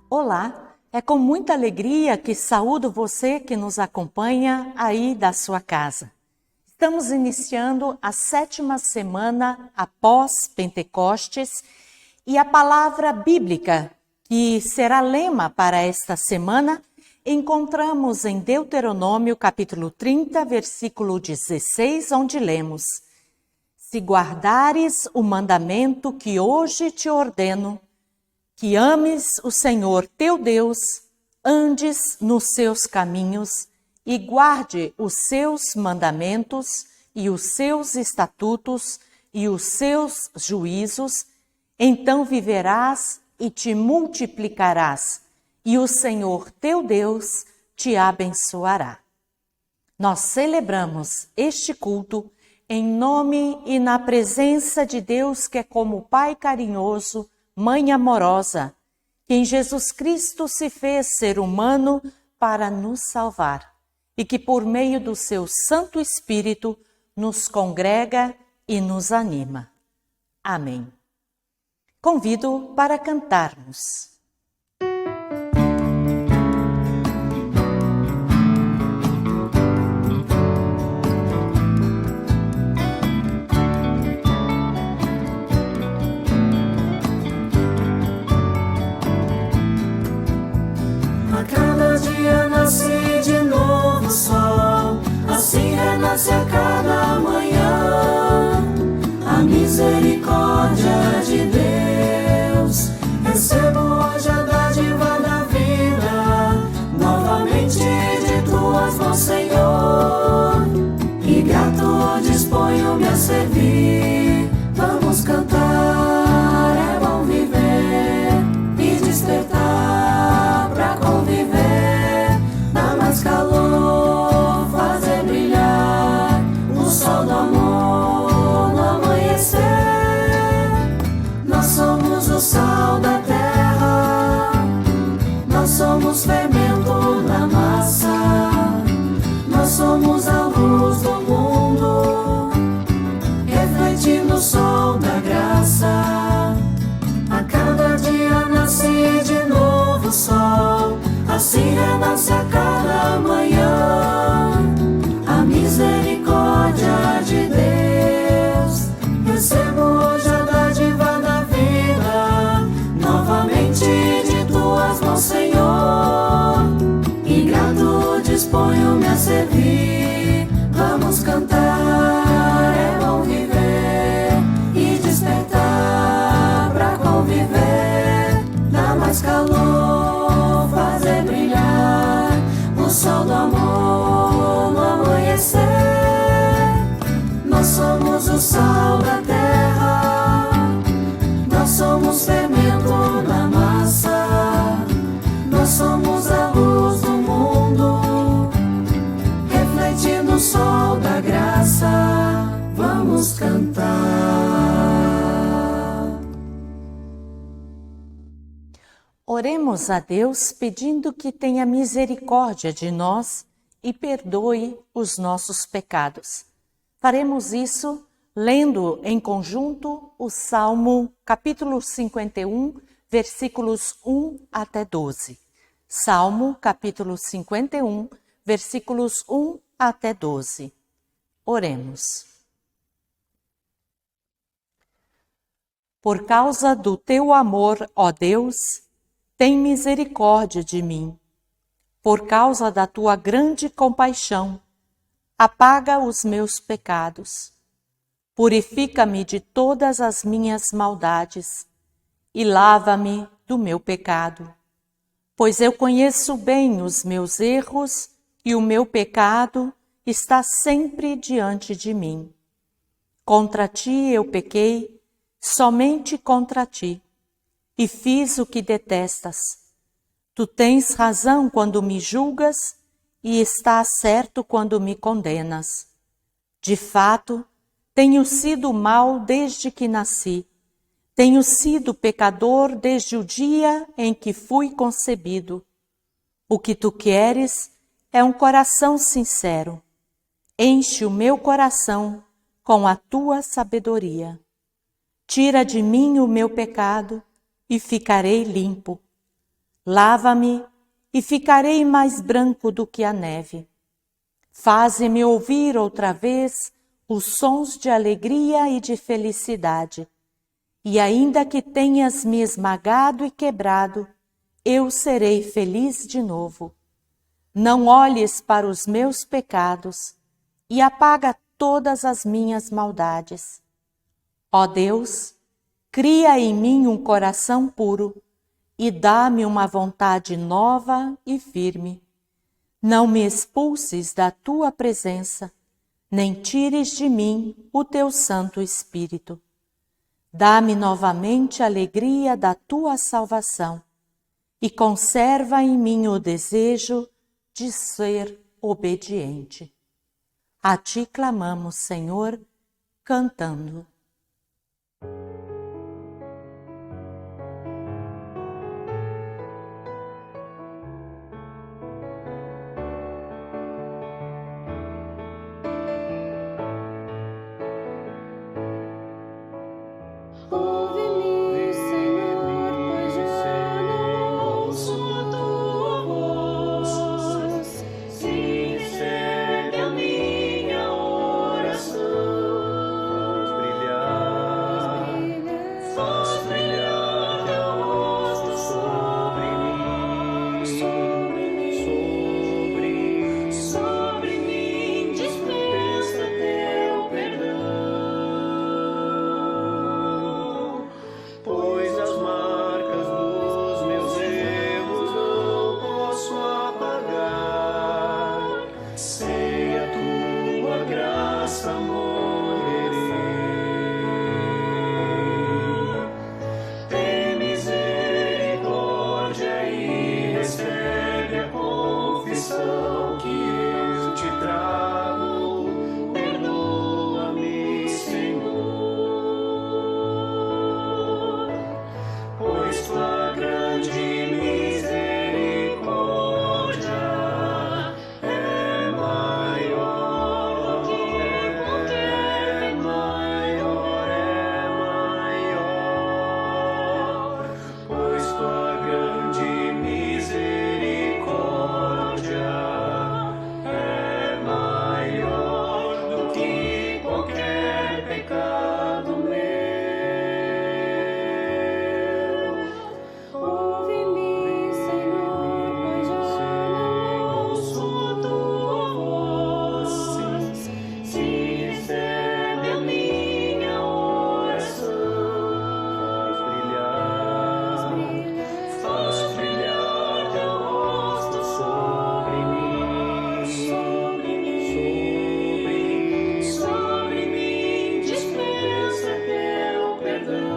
Olá, é com muita alegria que saúdo você que nos acompanha aí da sua casa. Estamos iniciando a 7ª semana após Pentecostes e a palavra bíblica, que será lema para esta semana, encontramos em Deuteronômio capítulo 30, versículo 16, onde lemos: Se guardares o mandamento que hoje te ordeno, que ames o Senhor teu Deus, andes nos seus caminhos e guarde os seus mandamentos e os seus estatutos e os seus juízos, então viverás e te multiplicarás, e o Senhor teu Deus te abençoará. Nós celebramos este culto em nome e na presença de Deus, que é como Pai carinhoso, Mãe amorosa, que em Jesus Cristo se fez ser humano para nos salvar e que por meio do seu Santo Espírito nos congrega e nos anima. Amém. Convido para cantarmos. Nasce de novo o sol, assim renasce a cada manhã. A misericórdia de Deus, recebo hoje a dádiva da vida, novamente de tuas mãos, Senhor. E grato disponho-me a servir, vamos cantar, é bom viver e despertar pra conviver. Calor, fazer brilhar o sol do amor no amanhecer. Nós somos o sal da terra, nós somos fermento na massa, nós somos a luz do mundo, refletindo o sol da graça. A cada dia nasce de novo o sol, assim renasce a cada manhã. A misericórdia de Deus, recebo hoje a dádiva da vida, novamente de tuas mãos, Senhor. E grato disponho-me a servir, vamos cantar, é bom viver e despertar pra conviver. Dá mais calor, fazer brilhar o sol do amor no amanhecer. Nós somos o sal da terra, nós somos fermento na massa, nós somos a luz do mundo, refletindo o sol da graça. Vamos cantar. Oremos a Deus pedindo que tenha misericórdia de nós e perdoe os nossos pecados. Faremos isso lendo em conjunto o Salmo capítulo 51, versículos 1 até 12. Salmo capítulo 51, versículos 1 até 12. Oremos. Por causa do teu amor, ó Deus, tem misericórdia de mim. Por causa da tua grande compaixão, apaga os meus pecados. Purifica-me de todas as minhas maldades e lava-me do meu pecado. Pois eu conheço bem os meus erros e o meu pecado está sempre diante de mim. Contra ti eu pequei, somente contra ti, e fiz o que detestas. Tu tens razão quando me julgas e estás certo quando me condenas. De fato, tenho sido mau desde que nasci. Tenho sido pecador desde o dia em que fui concebido. O que tu queres é um coração sincero. Enche o meu coração com a tua sabedoria. Tira de mim o meu pecado e ficarei limpo. Lava-me e ficarei mais branco do que a neve. Faze-me ouvir outra vez os sons de alegria e de felicidade. E ainda que tenhas me esmagado e quebrado, eu serei feliz de novo. Não olhes para os meus pecados e apaga todas as minhas maldades. Ó Deus, cria em mim um coração puro e dá-me uma vontade nova e firme. Não me expulses da tua presença, nem tires de mim o teu Santo Espírito. Dá-me novamente a alegria da tua salvação e conserva em mim o desejo de ser obediente. A ti clamamos, Senhor, cantando. Ouve-me, Senhor, pois já não ouço a tua voz. Sim, recebe a minha oração. Faz brilhar teu rosto sobre mim, sobre mim, dispensa teu perdão. Pois as marcas dos meus erros não posso apagar. Sem a tua graça morrerei. Tem misericórdia e recebe a confissão que eu te trago. Perdoa-me, Senhor, pois tua grande misericórdia é maior do que qualquer, é maior, pois tua grande misericórdia é maior do que qualquer pecado meu. Ouve-me, Senhor, pois já não ouço a tua voz. Sim, recebe a minha oração. Faz brilhar teu rosto sobre mim, sobre mim, dispensa teu perdão.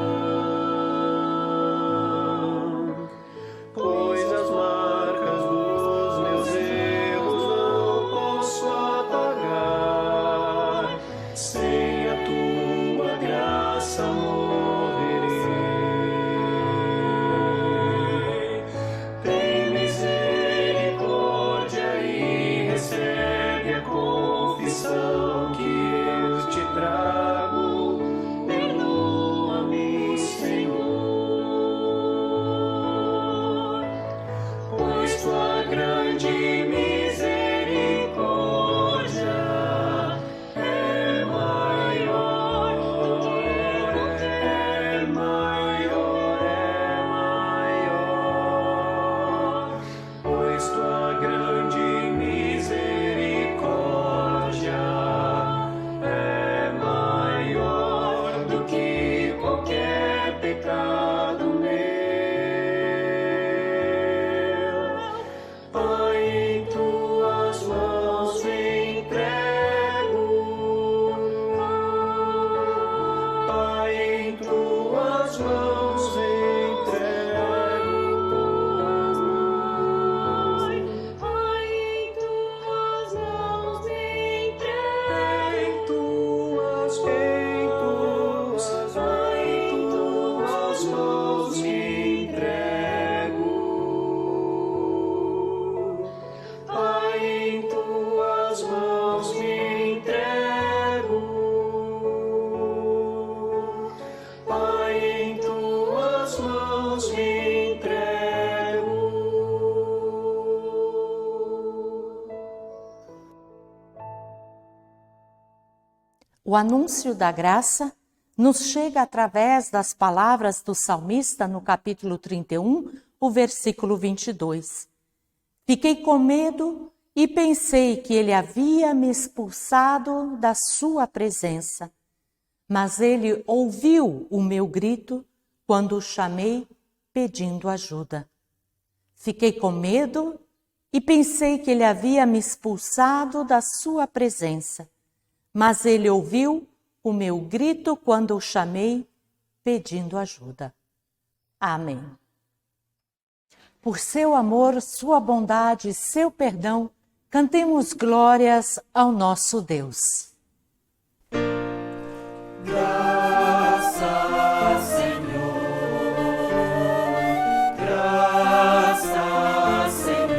Pois as marcas dos meus erros não posso apagar. Sem a tua graça morrerei. Tem misericórdia e recebe a confissão que eu te trago. Perdoa-me, Senhor, pois tua grande misericórdia é maior. O anúncio da graça nos chega através das palavras do salmista no capítulo 31, o versículo 22. Fiquei com medo e pensei que ele havia me expulsado da sua presença. Mas ele ouviu o meu grito quando o chamei pedindo ajuda. Fiquei com medo e pensei que ele havia me expulsado da sua presença. Mas ele ouviu o meu grito quando o chamei pedindo ajuda. Amém. Por seu amor, sua bondade, seu perdão, cantemos glórias ao nosso Deus. Graças, Senhor. Graças, Senhor.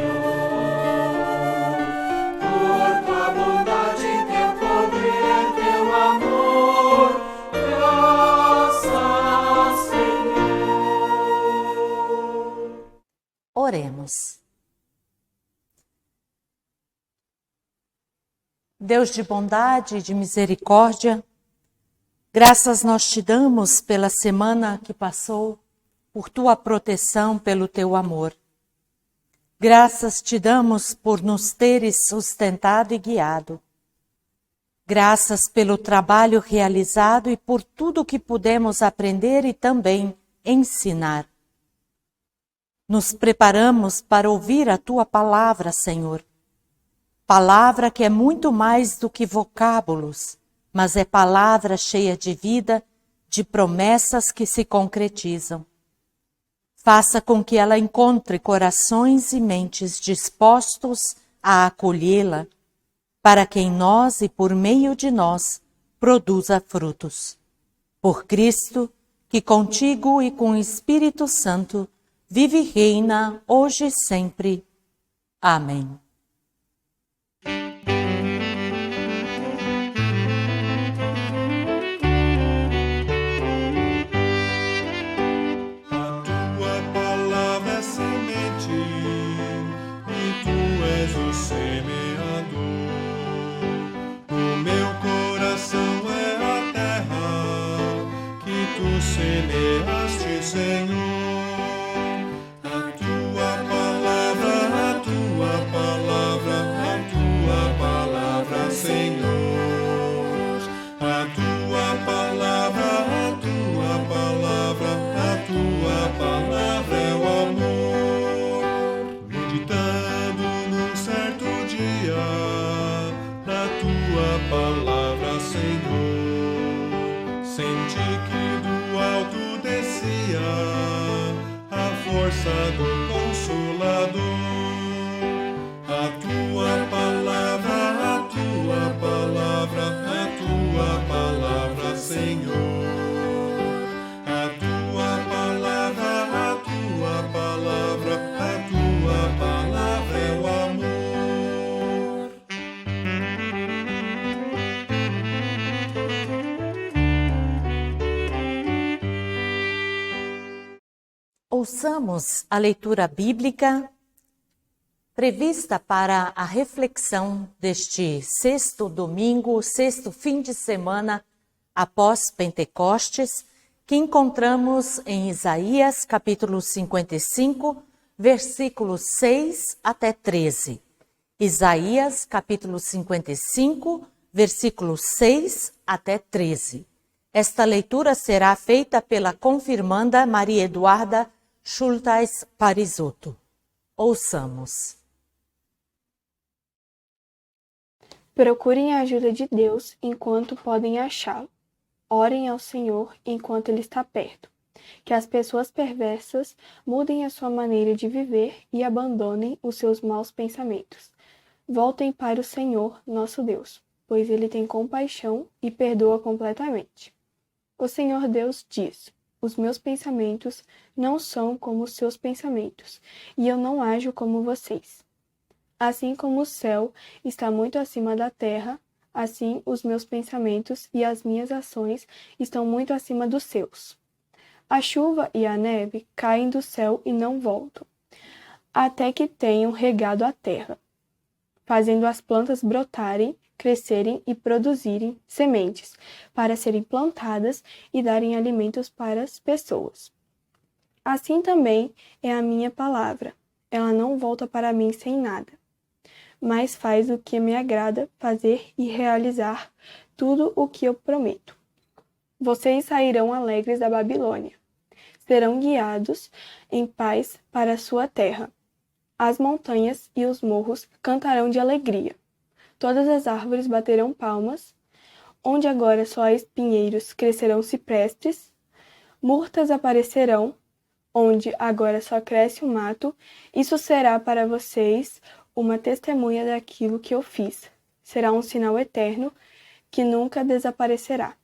Por tua bondade, teu poder, teu amor. Graças, Senhor. Oremos. Deus de bondade e de misericórdia, graças nós te damos pela semana que passou, por tua proteção, pelo teu amor. Graças te damos por nos teres sustentado e guiado. Graças pelo trabalho realizado e por tudo que pudemos aprender e também ensinar. Nos preparamos para ouvir a tua palavra, Senhor. Palavra que é muito mais do que vocábulos, mas é palavra cheia de vida, de promessas que se concretizam. Faça com que ela encontre corações e mentes dispostos a acolhê-la, para que em nós e por meio de nós produza frutos. Por Cristo, que contigo e com o Espírito Santo vive e reina hoje e sempre. Amém. Semeaste, Senhor, a tua palavra, Senhor, a tua palavra é o amor. Meditando num certo dia na tua palavra, Senhor, senti que alto descia a força do Consolador. A tua palavra, Senhor. A tua palavra é o amor. Ouçamos a leitura bíblica prevista para a reflexão deste sexto domingo, sexto fim de semana após Pentecostes, que encontramos em Isaías capítulo 55, versículos 6 até 13. Isaías capítulo 55, versículos 6 até 13. Esta leitura será feita pela confirmanda Maria Eduarda Schultais Parisotto. Ouçamos. Procurem a ajuda de Deus enquanto podem achá-lo. Orem ao Senhor enquanto Ele está perto. Que as pessoas perversas mudem a sua maneira de viver e abandonem os seus maus pensamentos. Voltem para o Senhor, nosso Deus, pois Ele tem compaixão e perdoa completamente. O Senhor Deus diz: os meus pensamentos não são como os seus pensamentos, e eu não ajo como vocês. Assim como o céu está muito acima da terra, assim os meus pensamentos e as minhas ações estão muito acima dos seus. A chuva e a neve caem do céu e não voltam, até que tenham regado a terra, fazendo as plantas brotarem, crescerem e produzirem sementes para serem plantadas e darem alimentos para as pessoas. Assim também é a minha palavra. Ela não volta para mim sem nada, mas faz o que me agrada fazer e realizar tudo o que eu prometo. Vocês sairão alegres da Babilônia. Serão guiados em paz para a sua terra. As montanhas e os morros cantarão de alegria. Todas as árvores baterão palmas. Onde agora só há espinheiros, crescerão ciprestes. Murtas aparecerão, onde agora só cresce o mato. Isso será para vocês uma testemunha daquilo que eu fiz. Será um sinal eterno que nunca desaparecerá.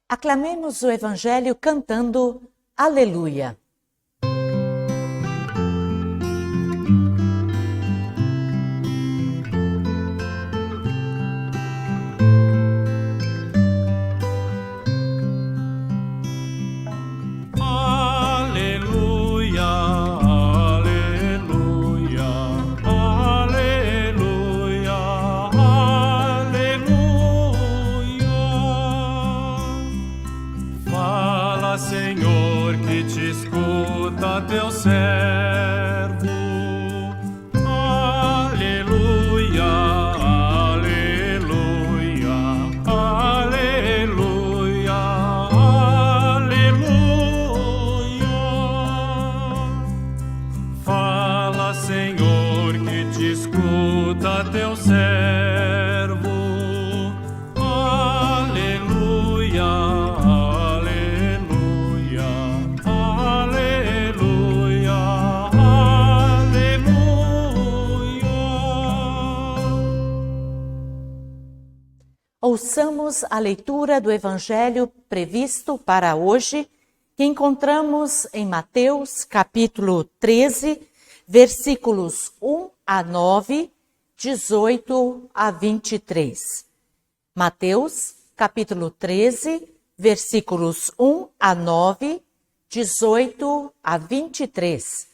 Aclamemos o Evangelho cantando Aleluia. Senhor, que te escuta teu servo. Aleluia, aleluia, aleluia, aleluia. Fala, Senhor, que te escuta teu servo. Aleluia. Ouçamos a leitura do Evangelho previsto para hoje, que encontramos em Mateus, capítulo 13, versículos 1 a 9, 18 a 23. Mateus, capítulo 13, versículos 1 a 9, 18 a 23.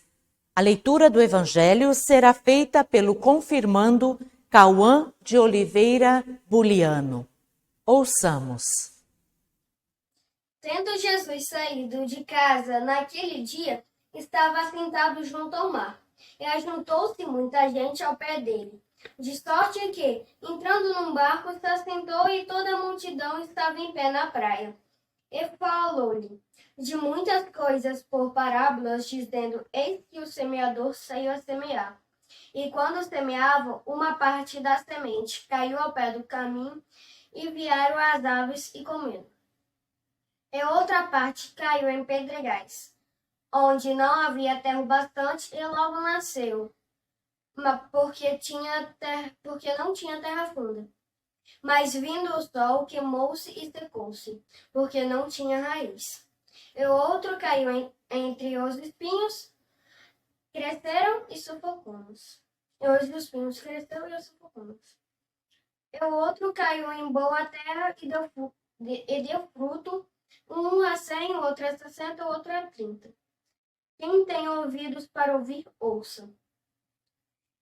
A leitura do Evangelho será feita pelo confirmando Cauã de Oliveira Buliano. Ouçamos. Tendo Jesus saído de casa naquele dia, estava sentado junto ao mar, e ajuntou-se muita gente ao pé dele, de sorte que, entrando num barco, se assentou e toda a multidão estava em pé na praia. E falou-lhe de muitas coisas por parábolas, dizendo: Eis que o semeador saiu a semear. E quando semeavam, uma parte da semente caiu ao pé do caminho, e vieram as aves e comeram. E outra parte caiu em pedregais, onde não havia terra bastante, e logo nasceu, porque não tinha terra funda. Mas vindo o sol, queimou-se e secou-se, porque não tinha raiz. E outro caiu entre os espinhos, cresceram e sufocou-nos. E os espinhos cresceram e sufocou-nos. E o outro caiu em boa terra e deu fruto, um a 100, outro a 60, outro a 30. Quem tem ouvidos para ouvir, ouça.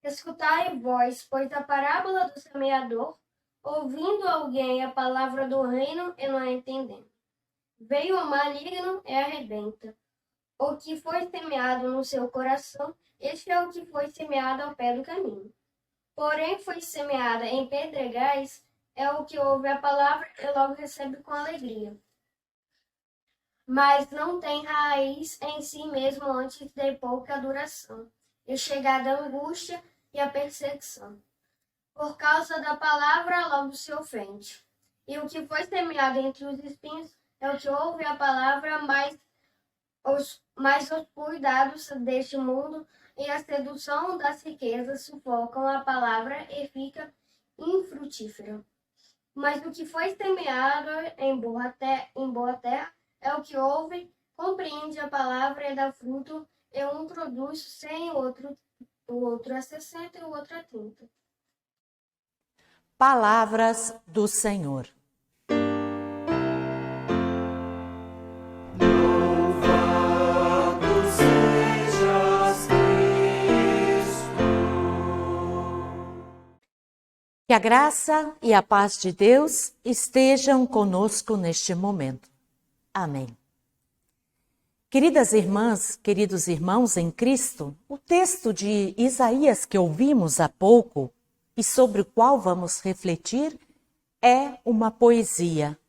Escutai vós, pois a parábola do semeador, ouvindo alguém a palavra do reino e não a entendendo. Veio o maligno e arrebenta. O que foi semeado no seu coração, este é o que foi semeado ao pé do caminho. Porém, foi semeada em pedregais, é o que ouve a palavra e logo recebe com alegria. Mas não tem raiz em si mesmo antes de pouca duração, e chegada a angústia e a perseguição. Por causa da palavra, logo se ofende. E o que foi semeado entre os espinhos é o que ouve a palavra, mas os cuidados deste mundo e a sedução das riquezas sufocam a palavra e fica infrutífera. Mas o que foi semeado em boa terra é o que ouve, compreende a palavra e dá fruto, e um produz 100, o outro a 60 e o outro a 30. Palavras do Senhor. Louvado sejas, Cristo. Que a graça e a paz de Deus estejam conosco neste momento. Amém. Queridas irmãs, queridos irmãos em Cristo, o texto de Isaías que ouvimos há pouco e sobre o qual vamos refletir é uma poesia.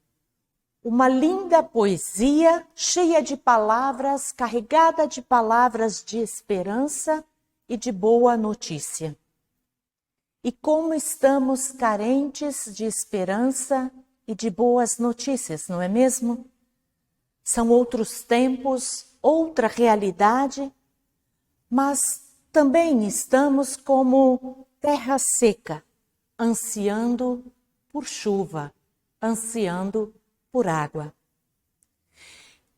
Uma linda poesia cheia de palavras, carregada de palavras de esperança e de boa notícia. E como estamos carentes de esperança e de boas notícias, não é mesmo? São outros tempos, outra realidade, mas também estamos como terra seca, ansiando por chuva, ansiando por água.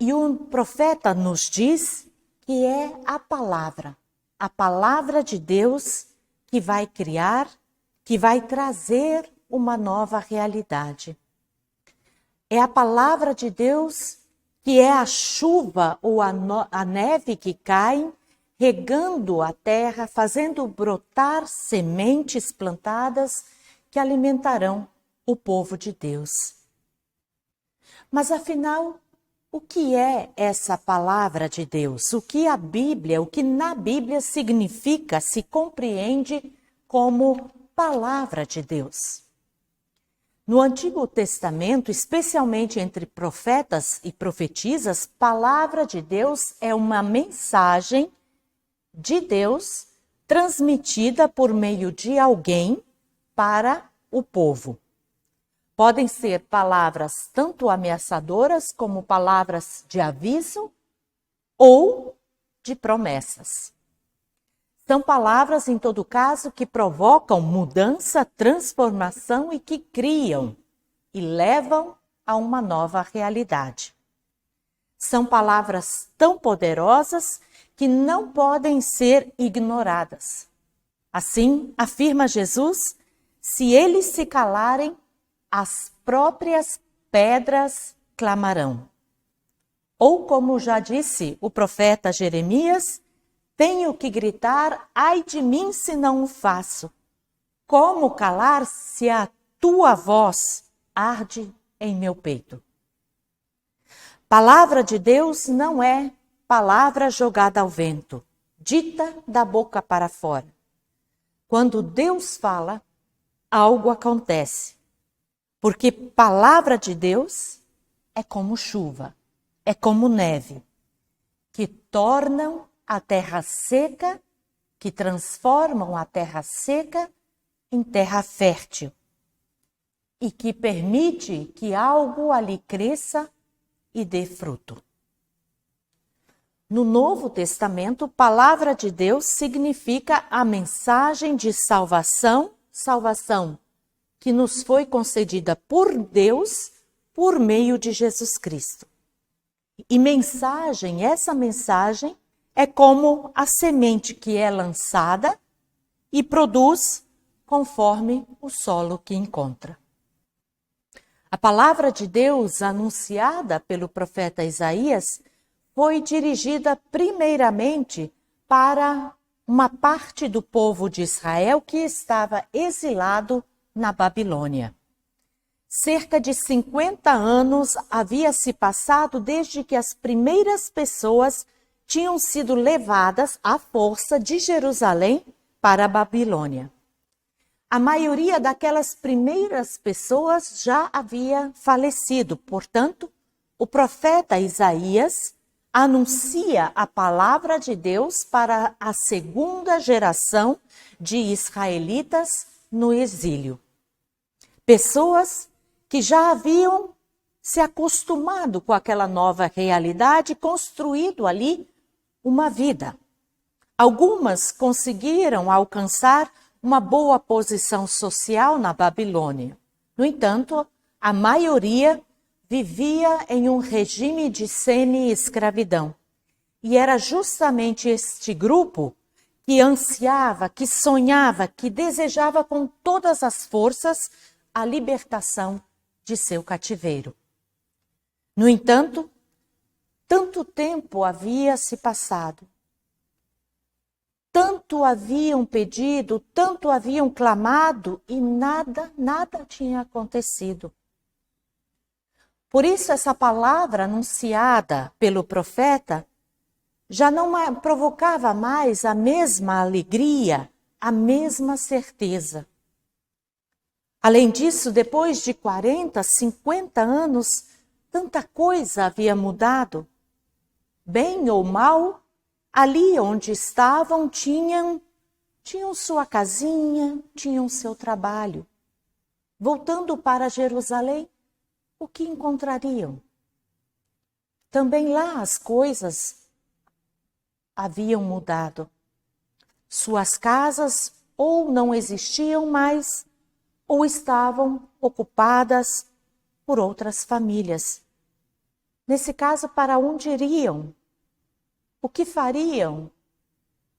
E o profeta nos diz que é a palavra de Deus que vai criar, que vai trazer uma nova realidade. É a palavra de Deus que é a chuva ou a neve que cai, regando a terra, fazendo brotar sementes plantadas que alimentarão o povo de Deus. Mas afinal, o que é essa palavra de Deus? O que na Bíblia significa, se compreende como palavra de Deus? No Antigo Testamento, especialmente entre profetas e profetisas, palavra de Deus é uma mensagem de Deus transmitida por meio de alguém para o povo. Podem ser palavras tanto ameaçadoras como palavras de aviso ou de promessas. São palavras, em todo caso, que provocam mudança, transformação e que criam e levam a uma nova realidade. São palavras tão poderosas que não podem ser ignoradas. Assim, afirma Jesus, se eles se calarem, as próprias pedras clamarão. Ou, como já disse o profeta Jeremias, tenho que gritar, ai de mim se não o faço. Como calar se a tua voz arde em meu peito? Palavra de Deus não é palavra jogada ao vento, dita da boca para fora. Quando Deus fala, algo acontece. Porque palavra de Deus é como chuva, é como neve, que tornam a terra seca, que transformam a terra seca em terra fértil e que permite que algo ali cresça e dê fruto. No Novo Testamento, palavra de Deus significa a mensagem de salvação que nos foi concedida por Deus por meio de Jesus Cristo. E essa mensagem é como a semente que é lançada e produz conforme o solo que encontra. A palavra de Deus anunciada pelo profeta Isaías foi dirigida primeiramente para uma parte do povo de Israel que estava exilado na Babilônia. Cerca de 50 anos havia se passado desde que as primeiras pessoas tinham sido levadas à força de Jerusalém para a Babilônia. A maioria daquelas primeiras pessoas já havia falecido, portanto, o profeta Isaías anuncia a palavra de Deus para a segunda geração de israelitas no exílio. Pessoas que já haviam se acostumado com aquela nova realidade e construído ali uma vida. Algumas conseguiram alcançar uma boa posição social na Babilônia. No entanto, a maioria vivia em um regime de semi-escravidão. E era justamente este grupo que ansiava, que sonhava, que desejava com todas as forças a libertação de seu cativeiro. No entanto, tanto tempo havia se passado, tanto haviam pedido, tanto haviam clamado e nada tinha acontecido. Por isso essa palavra anunciada pelo profeta já não provocava mais a mesma alegria, a mesma certeza. Além disso, depois de 40, 50 anos, tanta coisa havia mudado. Bem ou mal, ali onde estavam tinham sua casinha, tinham seu trabalho. Voltando para Jerusalém, o que encontrariam? Também lá as coisas haviam mudado. Suas casas ou não existiam mais, ou estavam ocupadas por outras famílias. Nesse caso, para onde iriam? O que fariam?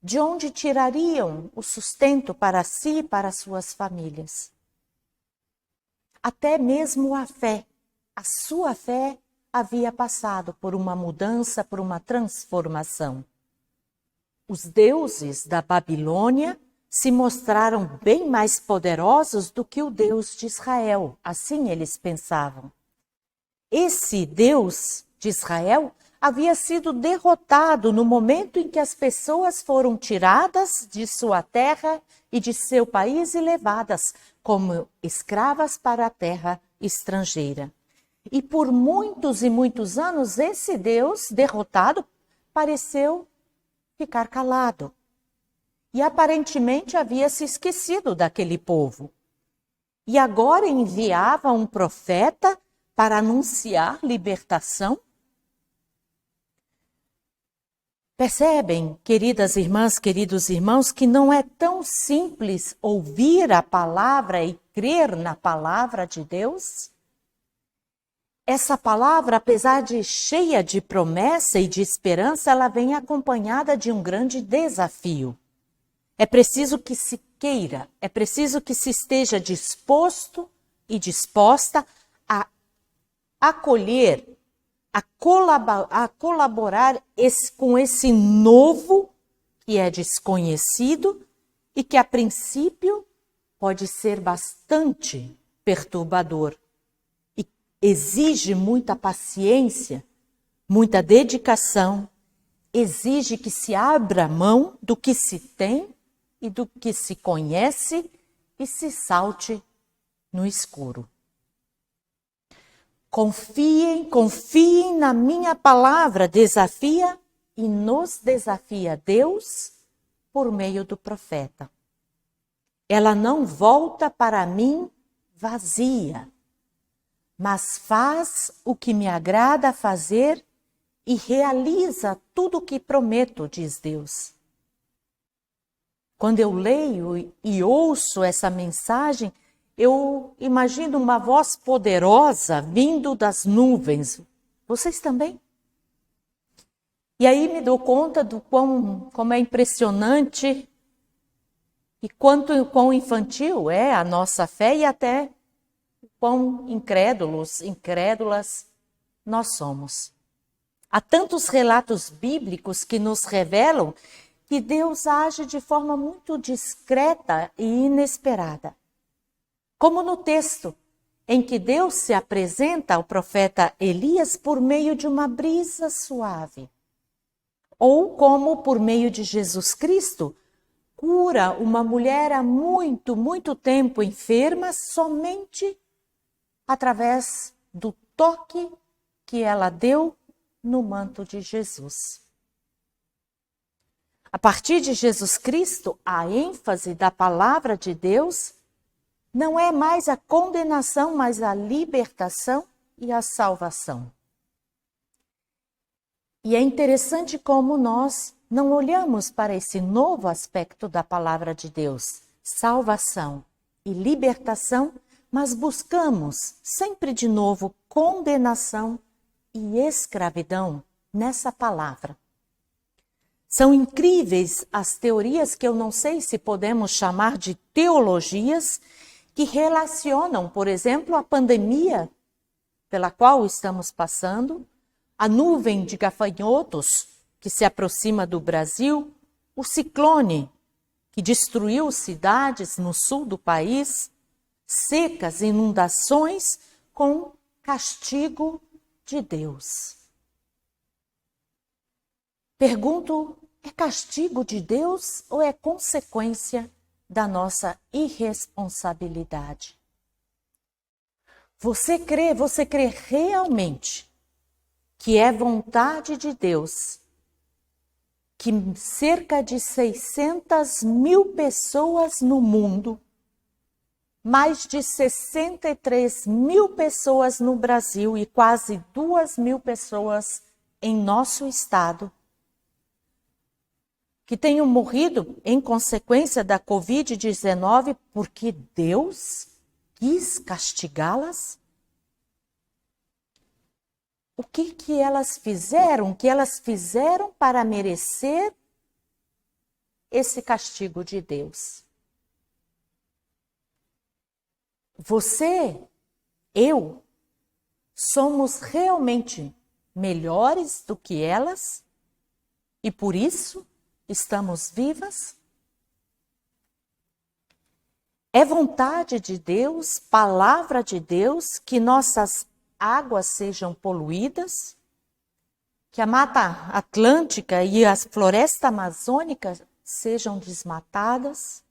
De onde tirariam o sustento para si e para suas famílias? Até mesmo a fé, a sua fé havia passado por uma mudança, por uma transformação. Os deuses da Babilônia se mostraram bem mais poderosos do que o Deus de Israel, assim eles pensavam. Esse Deus de Israel havia sido derrotado no momento em que as pessoas foram tiradas de sua terra e de seu país e levadas como escravas para a terra estrangeira. E por muitos e muitos anos esse Deus derrotado pareceu ficar calado. E aparentemente havia se esquecido daquele povo. E agora enviava um profeta para anunciar libertação? Percebem, queridas irmãs, queridos irmãos, que não é tão simples ouvir a palavra e crer na palavra de Deus? Essa palavra, apesar de cheia de promessa e de esperança, ela vem acompanhada de um grande desafio. É preciso que se queira, é preciso que se esteja disposto e disposta a acolher, a colaborar com esse novo que é desconhecido e que a princípio pode ser bastante perturbador. E exige muita paciência, muita dedicação, exige que se abra mão do que se tem e do que se conhece e se salte no escuro. Confiem na minha palavra, desafia e nos desafia Deus por meio do profeta. Ela não volta para mim vazia, mas faz o que me agrada fazer e realiza tudo o que prometo, diz Deus. Quando eu leio e ouço essa mensagem, eu imagino uma voz poderosa vindo das nuvens. Vocês também? E aí me dou conta do como é impressionante e quão infantil é a nossa fé e até quão incrédulas nós somos. Há tantos relatos bíblicos que nos revelam que Deus age de forma muito discreta e inesperada. Como no texto em que Deus se apresenta ao profeta Elias por meio de uma brisa suave. Ou como por meio de Jesus Cristo, cura uma mulher há muito tempo enferma somente através do toque que ela deu no manto de Jesus. A partir de Jesus Cristo, a ênfase da palavra de Deus não é mais a condenação, mas a libertação e a salvação. E é interessante como nós não olhamos para esse novo aspecto da palavra de Deus, salvação e libertação, mas buscamos sempre de novo condenação e escravidão nessa palavra. São incríveis as teorias que eu não sei se podemos chamar de teologias, que relacionam, por exemplo, a pandemia pela qual estamos passando, a nuvem de gafanhotos que se aproxima do Brasil, o ciclone que destruiu cidades no sul do país, secas, inundações com castigo de Deus. Pergunto, é castigo de Deus ou é consequência da nossa irresponsabilidade? Você crê realmente que é vontade de Deus que cerca de 600 mil pessoas no mundo, mais de 63 mil pessoas no Brasil e quase 2 mil pessoas em nosso estado, que tenham morrido em consequência da Covid-19 porque Deus quis castigá-las? O que elas fizeram? O que elas fizeram para merecer esse castigo de Deus? Você, eu, somos realmente melhores do que elas e por isso estamos vivas? É vontade de Deus, palavra de Deus, que nossas águas sejam poluídas, que a Mata Atlântica e as florestas amazônicas sejam desmatadas,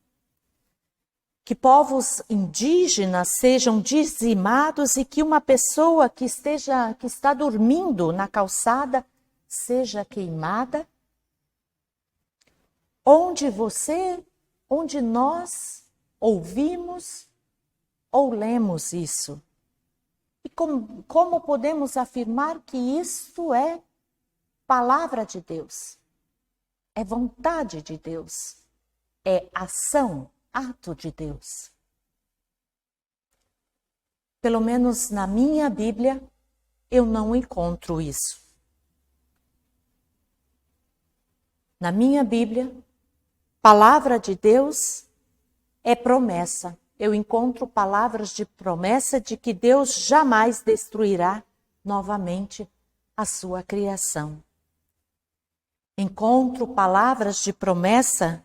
que povos indígenas sejam dizimados e que uma pessoa que está dormindo na calçada seja queimada? Onde nós ouvimos ou lemos isso? E como podemos afirmar que isto é palavra de Deus? É vontade de Deus? É ação, ato de Deus? Pelo menos na minha Bíblia, eu não encontro isso. Na minha Bíblia, palavra de Deus é promessa. Eu encontro palavras de promessa de que Deus jamais destruirá novamente a sua criação. Encontro palavras de promessa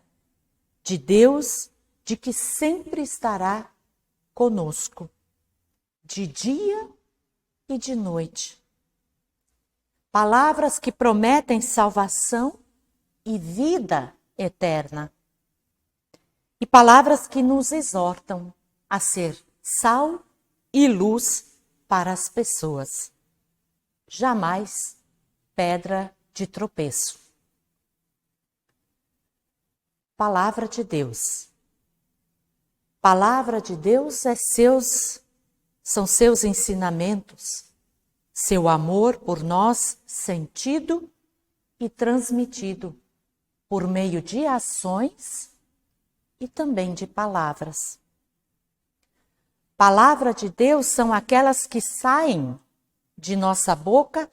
de Deus de que sempre estará conosco, de dia e de noite. Palavras que prometem salvação e vida eterna. E palavras que nos exortam a ser sal e luz para as pessoas. Jamais pedra de tropeço. Palavra de Deus. Palavra de Deus são seus ensinamentos, seu amor por nós sentido e transmitido por meio de ações e também de palavras. Palavra de Deus são aquelas que saem de nossa boca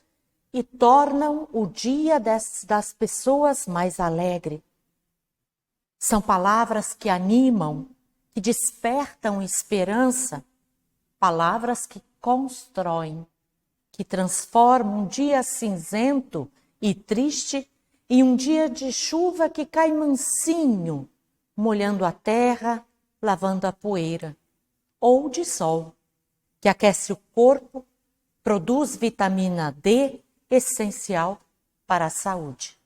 e tornam o dia das pessoas mais alegre. São palavras que animam, que despertam esperança, palavras que constroem, que transformam um dia cinzento e triste em um dia de chuva que cai mansinho, molhando a terra, lavando a poeira, ou de sol, que aquece o corpo, produz vitamina D, essencial para a saúde.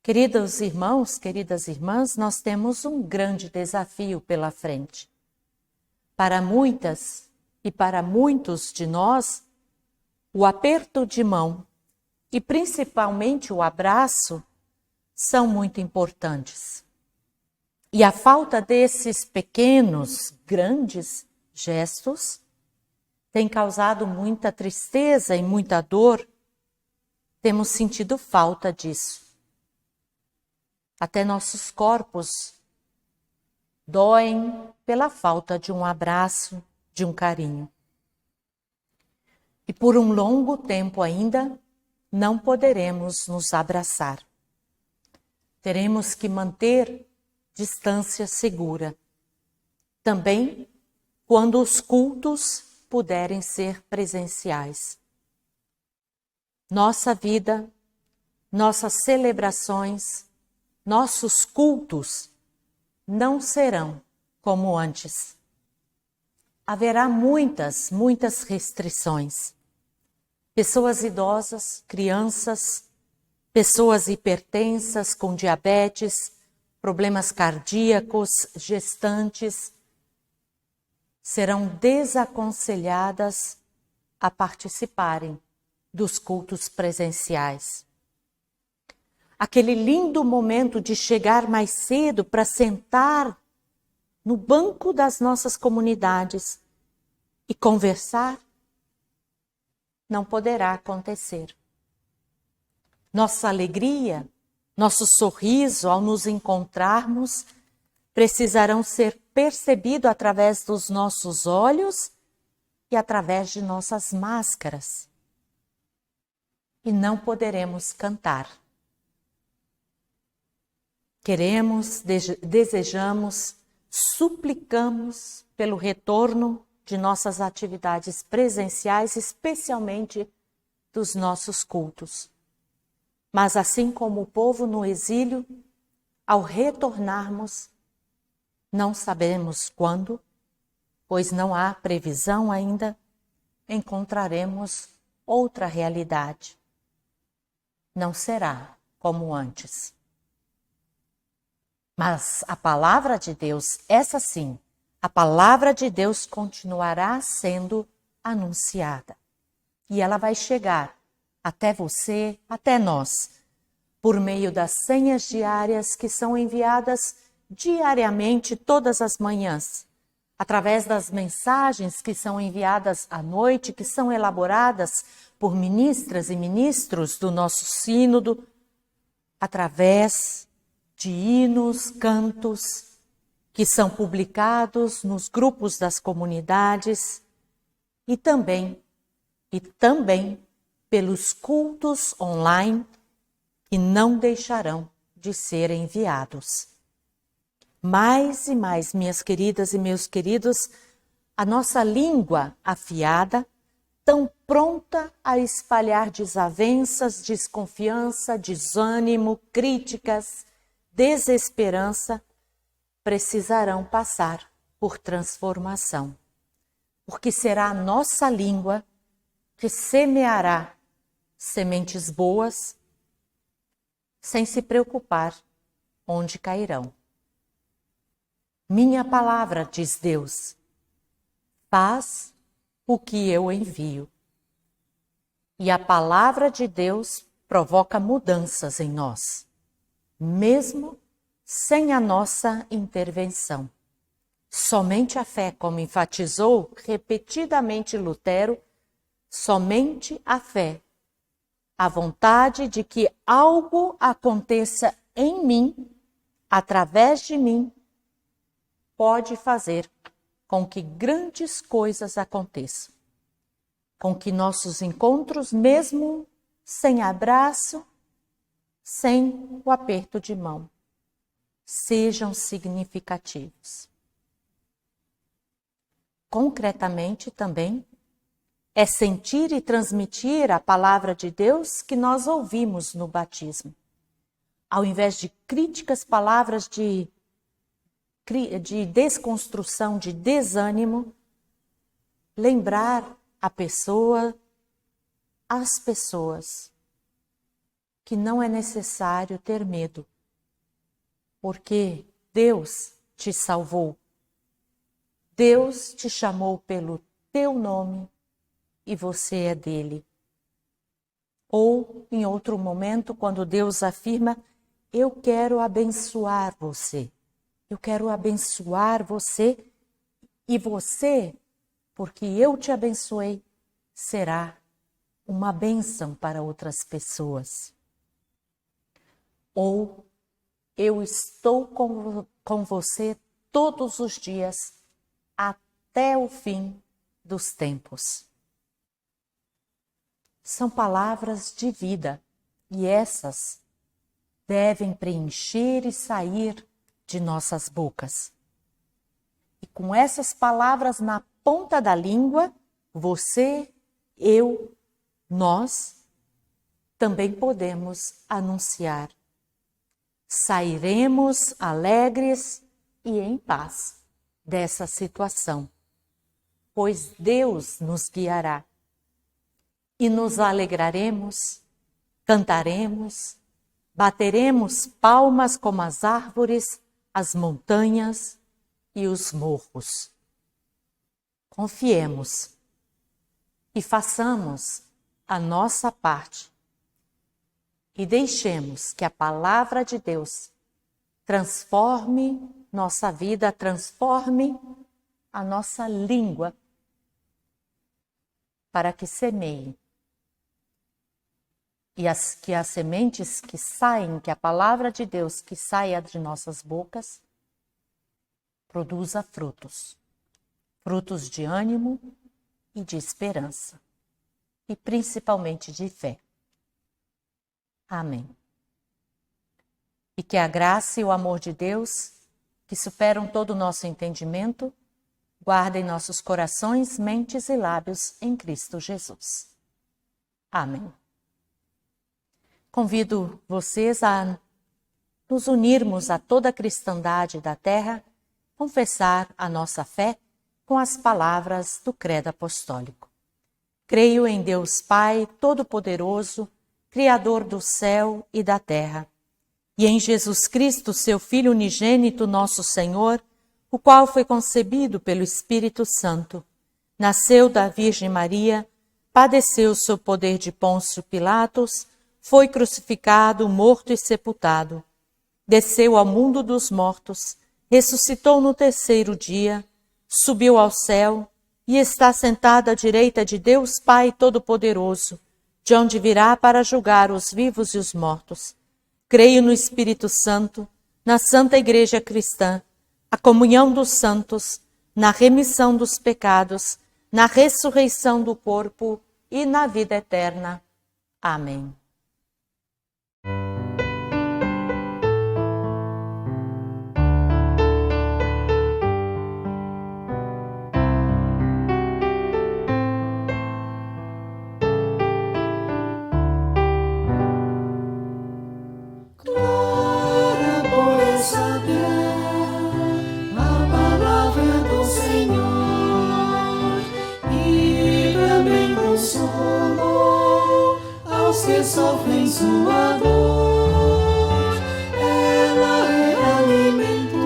Queridos irmãos, queridas irmãs, nós temos um grande desafio pela frente. Para muitas e para muitos de nós, o aperto de mão e principalmente o abraço são muito importantes. E a falta desses pequenos, grandes gestos tem causado muita tristeza e muita dor. Temos sentido falta disso. Até nossos corpos doem pela falta de um abraço, de um carinho. E por um longo tempo ainda, não poderemos nos abraçar. Teremos que manter distância segura. Também quando os cultos puderem ser presenciais. Nossa vida, nossas celebrações, nossos cultos não serão como antes. Haverá muitas restrições. Pessoas idosas, crianças, pessoas hipertensas com diabetes, problemas cardíacos, gestantes, serão desaconselhadas a participarem dos cultos presenciais. Aquele lindo momento de chegar mais cedo para sentar no banco das nossas comunidades e conversar, não poderá acontecer. Nossa alegria, nosso sorriso ao nos encontrarmos precisarão ser percebidos através dos nossos olhos e através de nossas máscaras. E não poderemos cantar. Queremos, desejamos, suplicamos pelo retorno de nossas atividades presenciais, especialmente dos nossos cultos. Mas assim como o povo no exílio, ao retornarmos, não sabemos quando, pois não há previsão ainda, encontraremos outra realidade. Não será como antes. Mas a palavra de Deus, essa sim, a palavra de Deus continuará sendo anunciada. E ela vai chegar até você, até nós, por meio das senhas diárias que são enviadas diariamente, todas as manhãs, através das mensagens que são enviadas à noite, que são elaboradas por ministras e ministros do nosso sínodo, através de hinos, cantos, que são publicados nos grupos das comunidades e também pelos cultos online que não deixarão de ser enviados. Mais e mais, minhas queridas e meus queridos, a nossa língua afiada, tão pronta a espalhar desavenças, desconfiança, desânimo, críticas, desesperança, precisarão passar por transformação. Porque será a nossa língua que semeará sementes boas, sem se preocupar onde cairão. Minha palavra, diz Deus, faz o que eu envio. E a palavra de Deus provoca mudanças em nós, mesmo sem a nossa intervenção. Somente a fé, como enfatizou repetidamente Lutero, somente a fé, a vontade de que algo aconteça em mim, através de mim, pode fazer com que grandes coisas aconteçam. Com que nossos encontros, mesmo sem abraço, sem o aperto de mão, sejam significativos. Concretamente também, é sentir e transmitir a palavra de Deus que nós ouvimos no batismo. Ao invés de críticas, palavras de desconstrução, de desânimo, lembrar as pessoas, que não é necessário ter medo, porque Deus te salvou. Deus te chamou pelo teu nome e você é dele. Ou, em outro momento, quando Deus afirma, eu quero abençoar você. Eu quero abençoar você e você, porque eu te abençoei, será uma bênção para outras pessoas. Ou eu estou com você todos os dias até o fim dos tempos. São palavras de vida e essas devem preencher e sair de nossas bocas. E com essas palavras na ponta da língua, você, eu, nós também podemos anunciar. Sairemos alegres e em paz dessa situação, pois Deus nos guiará. E nos alegraremos, cantaremos, bateremos palmas como as árvores, as montanhas e os morros. Confiemos e façamos a nossa parte e deixemos que a palavra de Deus transforme nossa vida, transforme a nossa língua para que semeie. E que as sementes que saem, que a palavra de Deus que saia de nossas bocas, produza frutos. Frutos de ânimo e de esperança. E principalmente de fé. Amém. E que a graça e o amor de Deus, que superam todo o nosso entendimento, guardem nossos corações, mentes e lábios em Cristo Jesus. Amém. Convido vocês a nos unirmos a toda a cristandade da terra, confessar a nossa fé com as palavras do Credo Apostólico. Creio em Deus Pai Todo-Poderoso, Criador do céu e da terra, e em Jesus Cristo, seu Filho unigênito, nosso Senhor, o qual foi concebido pelo Espírito Santo, nasceu da Virgem Maria, padeceu sob o poder de Pôncio Pilatos, foi crucificado, morto e sepultado, desceu ao mundo dos mortos, ressuscitou no terceiro dia, subiu ao céu e está sentado à direita de Deus Pai Todo-Poderoso, de onde virá para julgar os vivos e os mortos. Creio no Espírito Santo, na Santa Igreja Cristã, a comunhão dos santos, na remissão dos pecados, na ressurreição do corpo e na vida eterna. Amém. Que sofrem sua dor, ela é alimento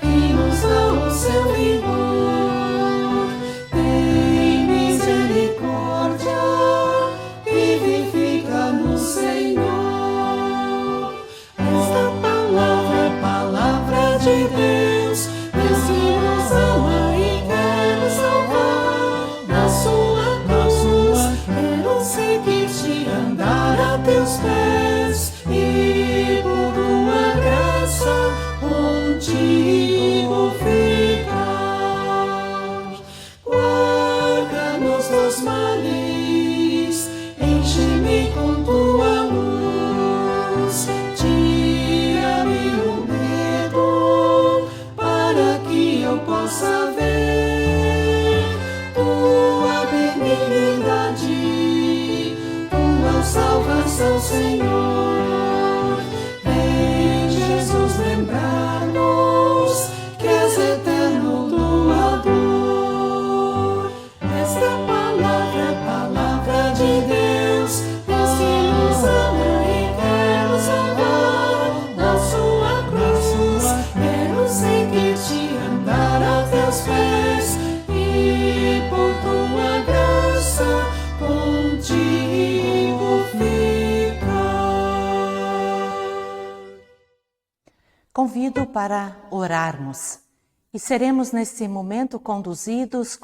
e nos dá o seu vigor. Tem misericórdia, vivifica no Senhor. Esta palavra é palavra de Deus, Deus que nos ama e quer nos salvar. Na sua cruz, quero seguir-te, andar a teus pés e por tua graça contigo ficar. Guarda-nos dos males, enche-me com tua luz, tira-me o medo para que eu possa ver tua benignidade, tua salvação, Senhor. Vem, Jesus, lembrar-nos que és eterno doador. Esta palavra é palavra de Deus, Deus que nos ama e quer nos salvar. Na sua cruz, quero seguir-te, andar a teus pés e por tua graça contigo ficar. convido para orarmos e seremos nesse momento conduzidas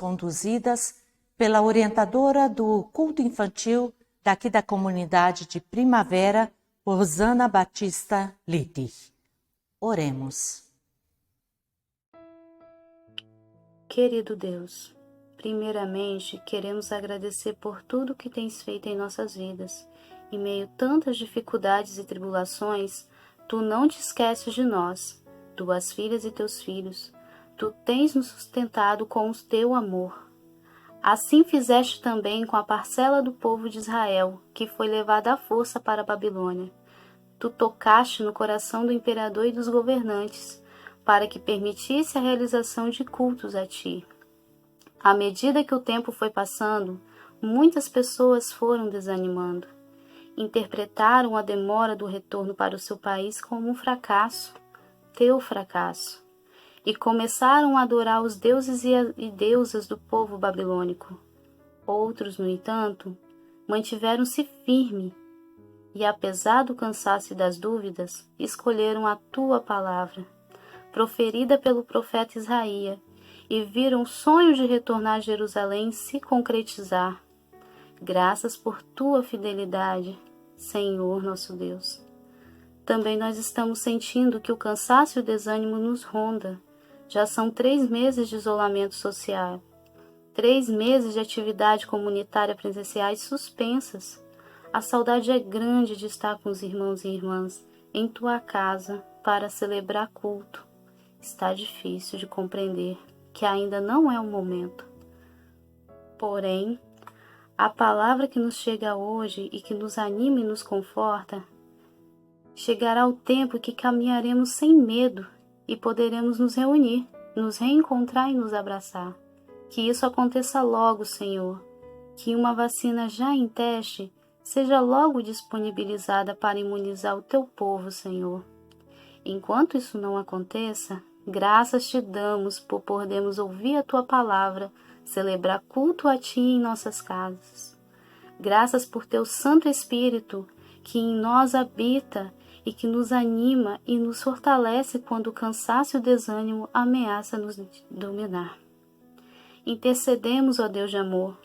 pela orientadora do culto infantil daqui da comunidade de Primavera, Rosana Batista Litti. Oremos. Querido Deus, primeiramente queremos agradecer por tudo que tens feito em nossas vidas. Em meio a tantas dificuldades e tribulações, Tu não te esqueces de nós, tuas filhas e teus filhos. Tu tens nos sustentado com o teu amor. Assim fizeste também com a parcela do povo de Israel, que foi levada à força para a Babilônia. Tu tocaste no coração do imperador e dos governantes, para que permitisse a realização de cultos a ti. À medida que o tempo foi passando, muitas pessoas foram desanimando. Interpretaram a demora do retorno para o seu país como um fracasso, teu fracasso, e começaram a adorar os deuses e deusas do povo babilônico. Outros, no entanto, mantiveram-se firmes e, apesar do cansaço e das dúvidas, escolheram a tua palavra, proferida pelo profeta Isaías, e viram o sonho de retornar a Jerusalém se concretizar. Graças por tua fidelidade, Senhor nosso Deus. Também nós estamos sentindo que o cansaço e o desânimo nos ronda. Já são 3 meses de isolamento social, 3 meses de atividade comunitária presenciais suspensas. A saudade é grande de estar com os irmãos e irmãs em tua casa para celebrar culto. Está difícil de compreender que ainda não é o momento. Porém, a palavra que nos chega hoje e que nos anima e nos conforta, chegará o tempo que caminharemos sem medo e poderemos nos reunir, nos reencontrar e nos abraçar. Que isso aconteça logo, Senhor. Que uma vacina já em teste seja logo disponibilizada para imunizar o teu povo, Senhor. Enquanto isso não aconteça, graças te damos por podermos ouvir a tua palavra, celebrar culto a ti em nossas casas. Graças por teu Santo Espírito, que em nós habita e que nos anima e nos fortalece quando o cansaço e o desânimo ameaçam nos dominar. Intercedemos, ó Deus de amor,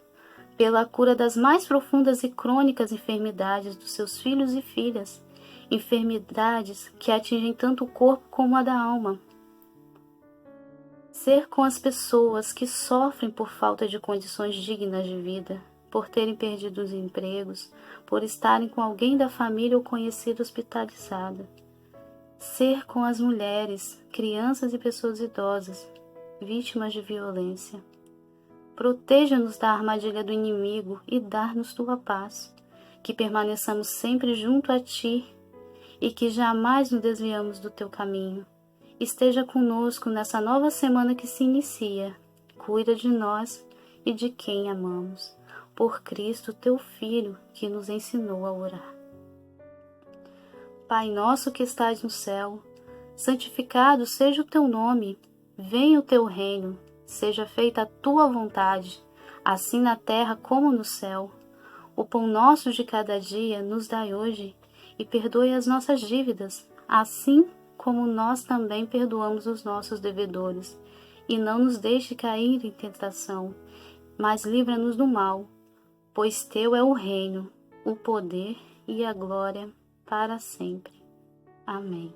pela cura das mais profundas e crônicas enfermidades dos seus filhos e filhas, enfermidades que atingem tanto o corpo como a da alma. Ser com as pessoas que sofrem por falta de condições dignas de vida, por terem perdido os empregos, por estarem com alguém da família ou conhecido hospitalizada. Ser com as mulheres, crianças e pessoas idosas, vítimas de violência. Proteja-nos da armadilha do inimigo e dar-nos tua paz, que permaneçamos sempre junto a ti e que jamais nos desviamos do teu caminho. Esteja conosco nessa nova semana que se inicia. Cuida de nós e de quem amamos. Por Cristo, teu Filho, que nos ensinou a orar. Pai nosso que estás no céu, santificado seja o teu nome. Venha o teu reino. Seja feita a tua vontade, assim na terra como no céu. O pão nosso de cada dia nos dai hoje, e perdoe as nossas dívidas, assim como nós também perdoamos os nossos devedores. E não nos deixe cair em tentação, mas livra-nos do mal, pois teu é o reino, o poder e a glória para sempre. Amém.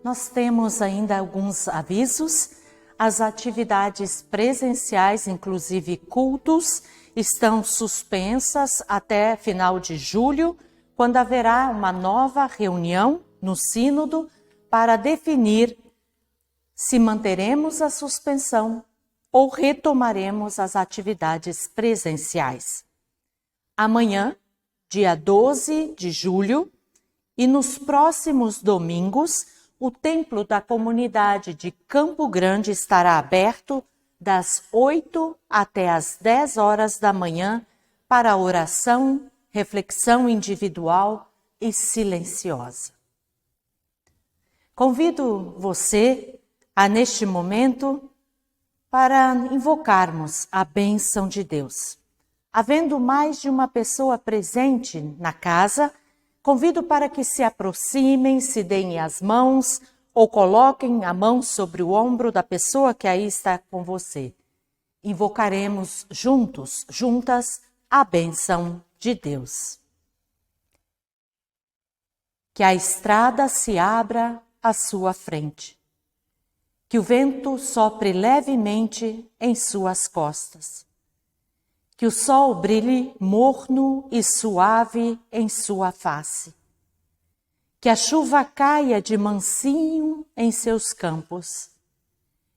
Nós temos ainda alguns avisos. As atividades presenciais, inclusive cultos, estão suspensas até final de julho, quando haverá uma nova reunião no Sínodo para definir se manteremos a suspensão ou retomaremos as atividades presenciais. Amanhã, dia 12 de julho, e nos próximos domingos, o templo da comunidade de Campo Grande estará aberto das 8 até as 10 horas da manhã para oração, reflexão individual e silenciosa. Convido você a, neste momento, para invocarmos a bênção de Deus. Havendo mais de uma pessoa presente na casa, convido para que se aproximem, se deem as mãos ou coloquem a mão sobre o ombro da pessoa que aí está com você. Invocaremos juntos, juntas, a bênção de Deus. Que a estrada se abra à sua frente. Que o vento sopre levemente em suas costas. Que o sol brilhe morno e suave em sua face. Que a chuva caia de mansinho em seus campos.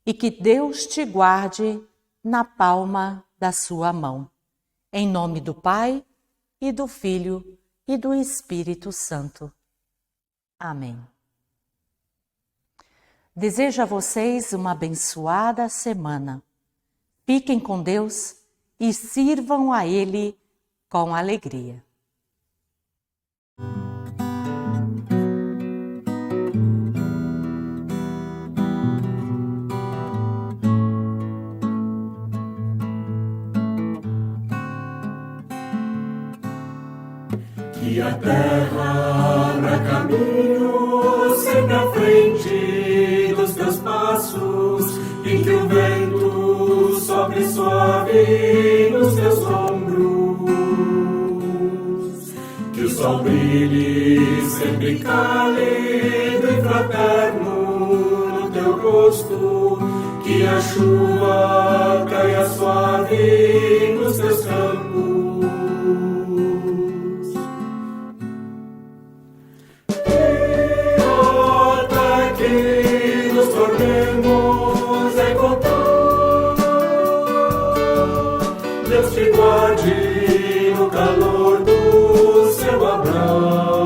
E que Deus te guarde na palma da sua mão. Em nome do Pai, e do Filho, e do Espírito Santo. Amém. Desejo a vocês uma abençoada semana. Fiquem com Deus e sirvam a Ele com alegria. Que a terra abra caminho sempre à frente dos teus passos, e que o vento sopre suave nos teus ombros. Que o sol brilhe sempre cálido e fraterno no teu rosto, que a chuva caia suave nos teus campos. Deus te guarde no calor do seu abraço,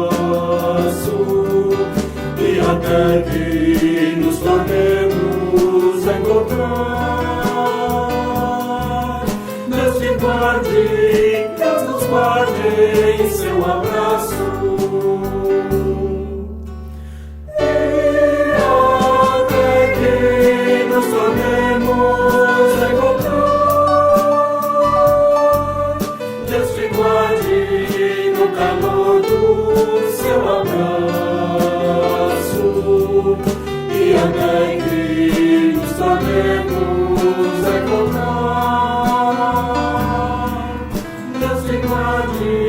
e até que nos tornemos a encontrar. Deus te guarde, Deus nos guarde em seu abraço. E até que nos tornemos a encontrar. Deus te guarde.